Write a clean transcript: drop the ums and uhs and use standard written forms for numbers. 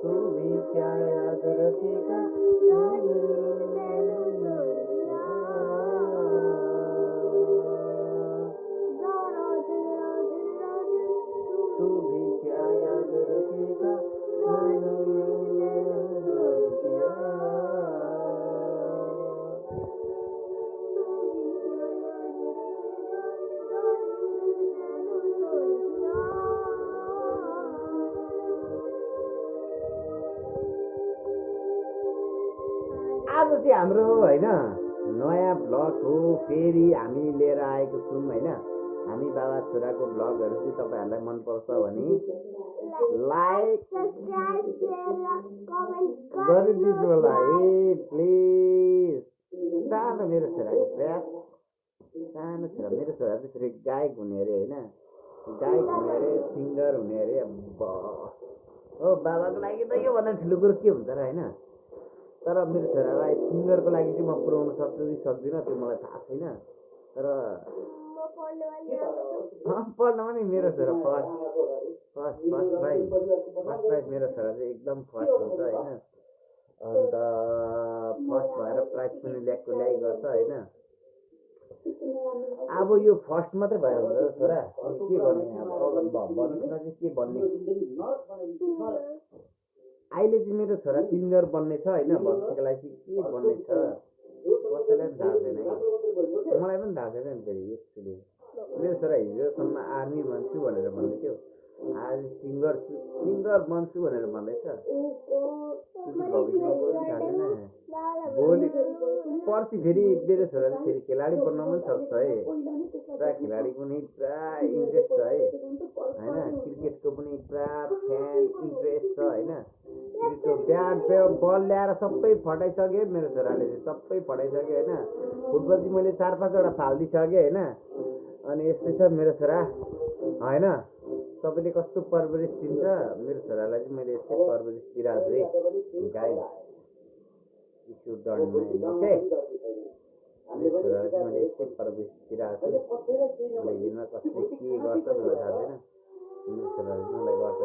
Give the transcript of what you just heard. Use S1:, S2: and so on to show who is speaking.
S1: तू भी क्या याद रखेगा तू भी क्या याद रखेगा आज चाहिँ हाम्रो होइन नयाँ ब्लग हो फेरि हामी लिएर आएको छौँ होइन हामी बाबा छोराको ब्लगहरू चाहिँ तपाईँहरूलाई मनपर्छ भने लाइक गरिदिनु होला है प्लिज सानो मेरो छोराको प्रयास सानो छोरा मेरो छोरा चाहिँ फेरि गायक हुने अरे होइन गायक हुने अरे सिङ्गर हुने अरे हो बाबाको लागि त योभन्दा ठुलो कुरो के हुन्छ र होइन तर मेरो छोरालाई सिङ्गरको लागि चाहिँ म पुऱ्याउन सक्छु कि सक्दिनँ त्यो मलाई थाहा छैन तर पढ्नमा नि मेरो छोरा फर्स्ट प्राइज मेरो छोरा चाहिँ एकदम फर्स्ट हुन्छ होइन अन्त फर्स्ट भएर प्राइज पनि ल्याइ गर्छ होइन अब यो फर्स्ट मात्रै भएर हुन्छ र छोरा के गर्ने अब भविष्यमा चाहिँ के बन्ने अहिले चाहिँ मेरो छोरा सिङ्गर बन्ने छ होइन भविष्यको लागि चाहिँ के बन्ने छ कसैलाई पनि थाहा छैन मलाई पनि थाहा छैन नि फेरि एक्चुली मेरो छोरा हिजोसम्म आर्मी बन्छु भनेर भन्दै थियो आज सिङ्गर बन्छु भनेर भन्दैछ भविष्यमा पनि थाहा छैन भोलि पर्सि फेरि मेरो छोरा चाहिँ फेरि खेलाडी बन्न पनि सक्छ है पुरा खेलाडीको नि पुरा इन्ट्रेस्ट छ है होइन क्रिकेटको पनि पुरा फ्यान इन्ट्रेस्ट छ होइन त्यो ब्याट बल ल्याएर सबै फटाइसक्यो मेरो छोराले चाहिँ सबै फटाइसक्यो होइन फुटबल चाहिँ मैले 4-5 वटा फालिदिइसकेँ होइन अनि यस्तै छ मेरो छोरा होइन तपाईँले कस्तो परवरिश दिन्छ मेरो छोरालाई चाहिँ मैले यस्तै परवरिश दिइरहेको छु है गाई ओके मेरो छोरालाई चाहिँ मैले यस्तै परवरिश दिइरहेको छु भोलिमा कसले के गर्छ मलाई थाहा छैन मेरो छोराले चाहिँ मलाई गर्छ